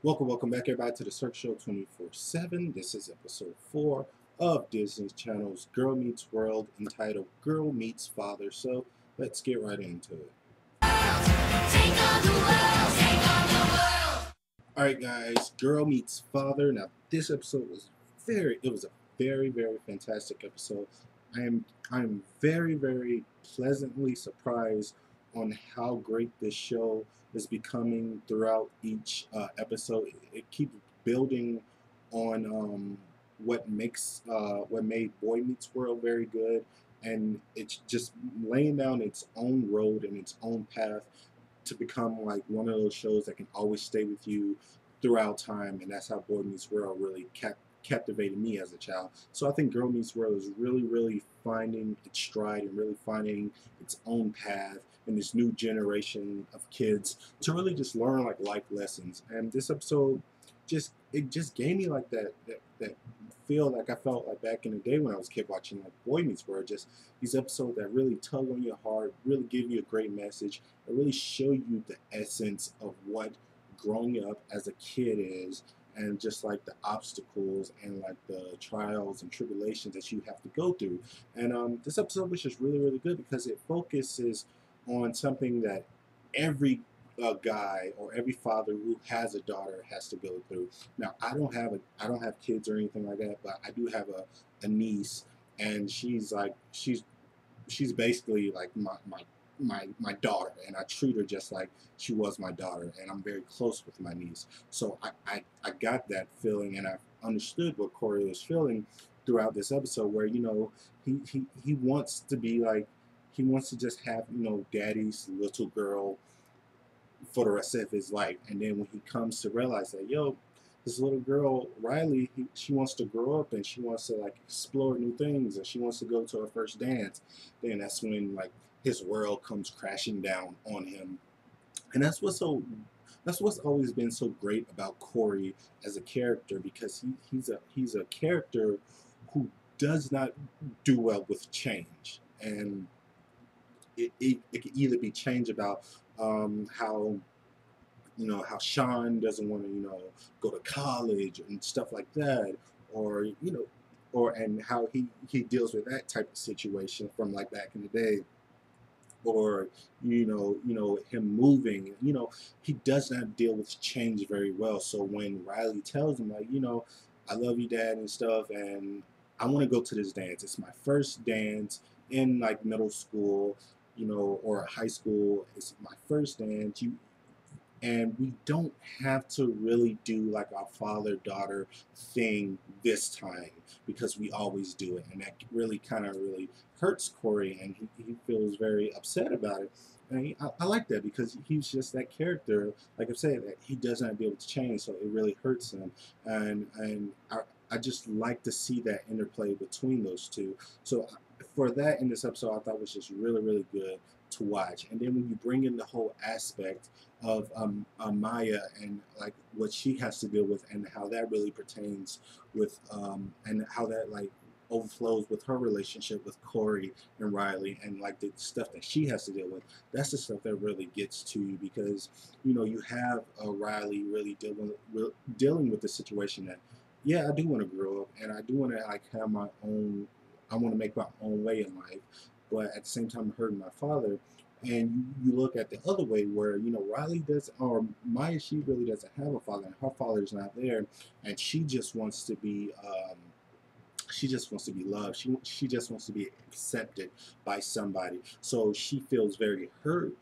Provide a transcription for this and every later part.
Welcome back, everybody, to the Cirque Show 24/7. This is episode 4 of Disney Channel's Girl Meets World, entitled Girl Meets Father. So let's get right into it. Take on the world, take on the world. All right, guys, Girl Meets Father. Now, this episode was a very fantastic episode. I'm very pleasantly surprised on how great this show is becoming throughout each episode. It keeps building on what made Boy Meets World very good, and it's just laying down its own road and its own path to become like one of those shows that can always stay with you throughout time. And that's how Boy Meets World really captivated me as a child. So I think Girl Meets World is really finding its stride and really finding its own path in this new generation of kids to really just learn like life lessons. And this episode just gave me like that feel like I felt like back in the day when I was a kid watching like Boy Meets World. Just these episodes that really tug on your heart, really give you a great message, and really show you the essence of what growing up as a kid is, and just like the obstacles and like the trials and tribulations that you have to go through. And this episode was just really good because it focuses on something that every guy or every father who has a daughter has to go through. Now, I don't have kids or anything like that, but I do have a niece, and she's basically like my daughter, and I treat her just like she was my daughter, and I'm very close with my niece. So I got that feeling, and I understood what Corey was feeling throughout this episode, where he wants to be like, he wants to just have daddy's little girl for the rest of his life. And then when he comes to realize that, this little girl Riley, she wants to grow up and she wants to like explore new things and she wants to go to her first dance, then that's when like his world comes crashing down on him. And that's what's always been so great about Corey as a character, because he's a character who does not do well with change. And it can either be change about how how Sean doesn't want to go to college and stuff like that, or and how he deals with that type of situation from like back in the day, or him moving. He does not deal with change very well. So when Riley tells him like, I love you, Dad, and stuff, and I want to go to this dance. It's my first dance in like middle school, or high school. It's my first dance. And we don't have to really do like our father-daughter thing this time, because we always do it. And that really kind of really hurts Corey, and he feels very upset about it. And I like that, because he's just that character, like I said, that he does not be able to change, so it really hurts him. And I just like to see that interplay between those two. So for that, in this episode, I thought was just really good to watch. And then when you bring in the whole aspect of Maya and like what she has to deal with, and how that really pertains with and how that like overflows with her relationship with Corey and Riley, and like the stuff that she has to deal with, that's the stuff that really gets to you, because you have Riley really dealing with the situation that, yeah, I do want to grow up, and I do want to like have my own, I want to make my own way in life, but at the same time hurting my father. And you look at the other way, where Riley does, or Maya, she really doesn't have a father, and her father's not there, and she just wants to be loved. She just wants to be accepted by somebody. So she feels very hurt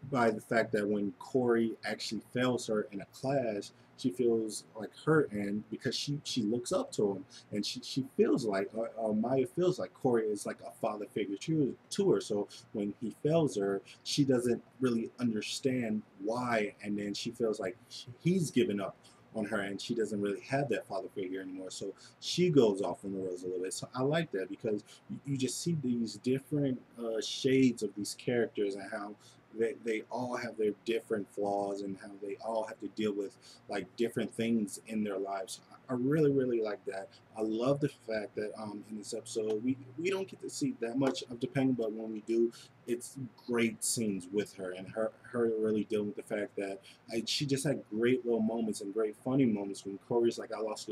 by the fact that when Corey actually fails her in a class, she feels like hurt, and because she looks up to him, and she feels like Maya feels like Corey is like a father figure to her. So when he fails her, she doesn't really understand why, and then she feels like he's given up on her, and she doesn't really have that father figure anymore. So she goes off on the rails a little bit. So I like that, because you just see these different shades of these characters, and how they all have their different flaws and how they all have to deal with like different things in their lives. I really like that. I love the fact that in this episode we don't get to see that much of Topanga, but when we do, it's great scenes with her and her really dealing with the fact that she just had great little moments and great funny moments when Corey's like, I lost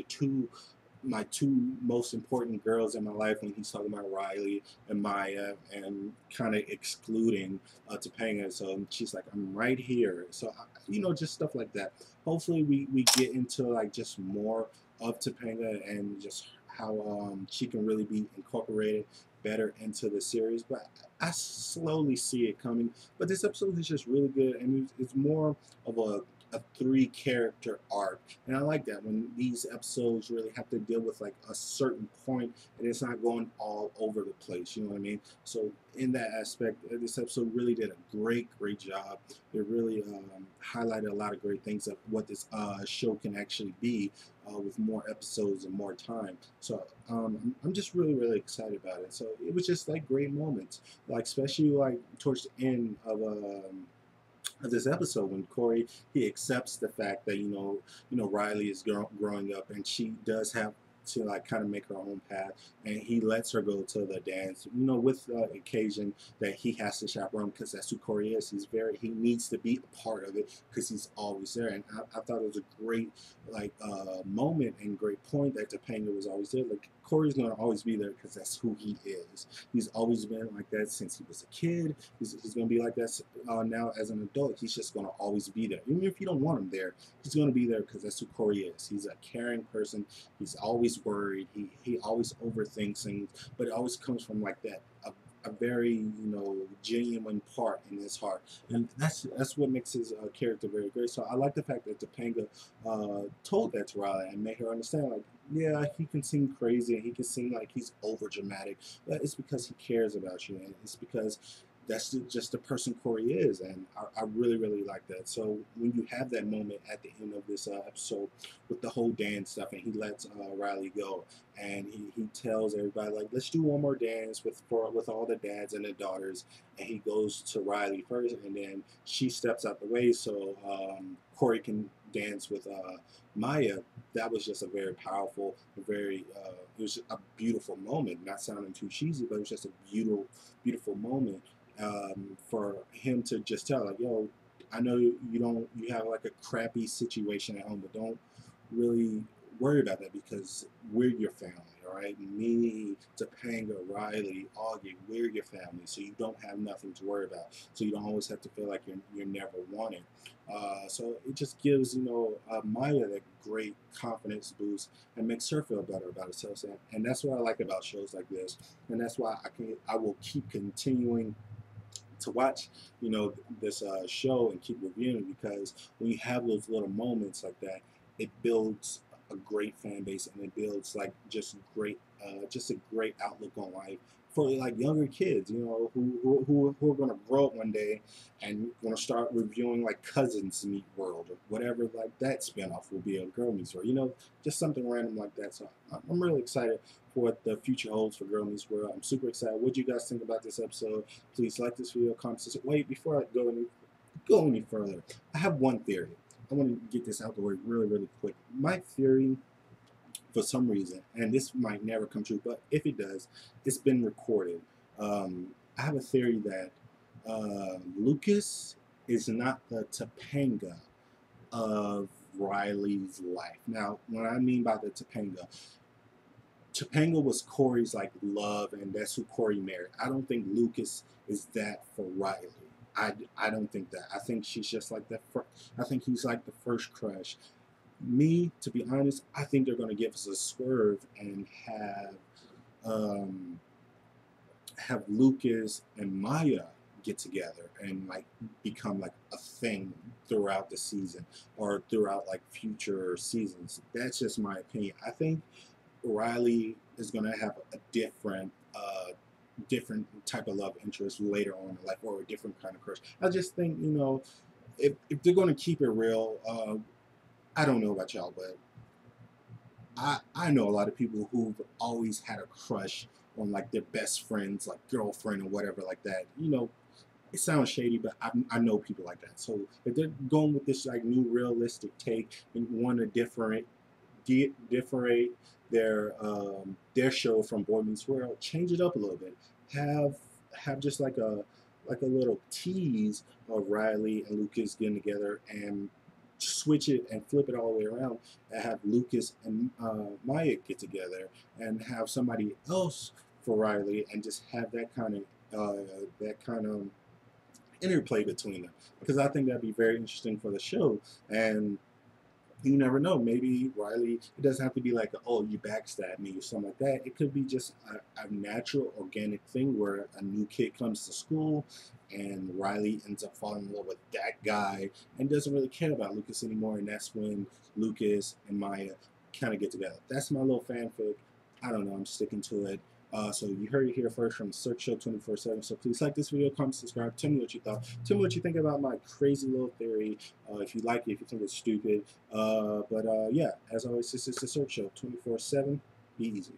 my two most important girls in my life, when he's talking about Riley and Maya and kind of excluding Topanga. So she's like, I'm right here. So just stuff like that. Hopefully we get into like just more of Topanga and just how she can really be incorporated better into the series. But I slowly see it coming. But this episode is just really good, and it's more of a three character arc, and I like that when these episodes really have to deal with like a certain point and it's not going all over the place, you know what I mean? So in that aspect, this episode really did a great job. It really highlighted a lot of great things of what this show can actually be with more episodes and more time. So I'm just really excited about it. So it was just like great moments, like especially like towards the end of this episode when Corey, he accepts the fact that Riley is growing up and she does have to like kind of make her own path, and he lets her go to the dance, with the occasion that he has to chaperone because that's who Corey is. He needs to be a part of it because he's always there. And I thought it was a great like moment and great point that Topanga was always there. Like Corey's gonna always be there because that's who he is. He's always been like that since he was a kid. He's gonna be like that now as an adult. He's just gonna always be there, even if you don't want him there. He's gonna be there because that's who Corey is. He's a caring person. He's always worried. He always overthinks things, but it always comes from like that a very genuine part in his heart, and that's what makes his character very great. So I like the fact that Topanga told that to Riley and made her understand, like, yeah, he can seem crazy and he can seem like he's over dramatic, but it's because he cares about you, and it's because that's just the person Corey is, and I really like that. So when you have that moment at the end of this episode with the whole dance stuff, and he lets Riley go, and he tells everybody like, let's do one more dance with all the dads and the daughters, and he goes to Riley first, and then she steps out the way so Corey can dance with Maya. That was just a very powerful, it was a beautiful moment. Not sounding too cheesy, but it was just a beautiful moment for him to just tell, like, yo, I know you have like a crappy situation at home, but don't really worry about that because we're your family, all right? Me, Topanga, Riley, Augie, we're your family, so you don't have nothing to worry about. So you don't always have to feel like you're never wanted. So it just gives Maya that great confidence boost and makes her feel better about herself, and that's what I like about shows like this, and that's why I will keep continuing to watch this show and keep reviewing, because when you have those little moments like that, it builds a great fan base, and it builds like just a great outlook on life for like younger kids, who are going to grow up one day and going to start reviewing like Cousins Meet World or whatever like that spinoff will be of Girl Meets World, just something random like that. So I'm really excited for what the future holds for Girl Meets World. I'm super excited. What do you guys think about this episode? Please like this video, comment. Wait, before I go any further, I have one theory. I want to get this out the way really quick. My theory, for some reason, and this might never come true, but if it does, it's been recorded. I have a theory that Lucas is not the Topanga of Riley's life. Now, what I mean by the Topanga was Corey's like love, and that's who Corey married. I don't think Lucas is that for Riley. I don't think that. I think she's just like that. I think he's like the first crush. Me, to be honest, I think they're going to give us a swerve and have Lucas and Maya get together and like become like a thing throughout the season or throughout like future seasons. That's just my opinion. I think Riley is going to have a different type of love interest later on in life, or a different kind of crush. I just think, if they're going to keep it real, I don't know about y'all, but I know a lot of people who've always had a crush on like their best friend's like girlfriend or whatever like that. it sounds shady, but I know people like that. So if they're going with this like new realistic take and want to differentiate their show from Boy Meets World, change it up a little bit. Have have just like a little tease of Riley and Lucas getting together and switch it and flip it all the way around and have Lucas and Maya get together and have somebody else for Riley and just have that kind of interplay between them because I think that'd be very interesting for the show. And you never know. Maybe Riley, it doesn't have to be like, oh, you backstab me or something like that. It could be just a natural, organic thing where a new kid comes to school and Riley ends up falling in love with that guy and doesn't really care about Lucas anymore. And that's when Lucas and Maya kind of get together. That's my little fanfic. I don't know. I'm sticking to it. So you heard it here first from Search Show 24/7. So please like this video, comment, subscribe. Tell me what you thought. Tell me what you think about my crazy little theory. If you like it, if you think it's stupid. Yeah, as always, this is the Search Show 24/7. Be easy.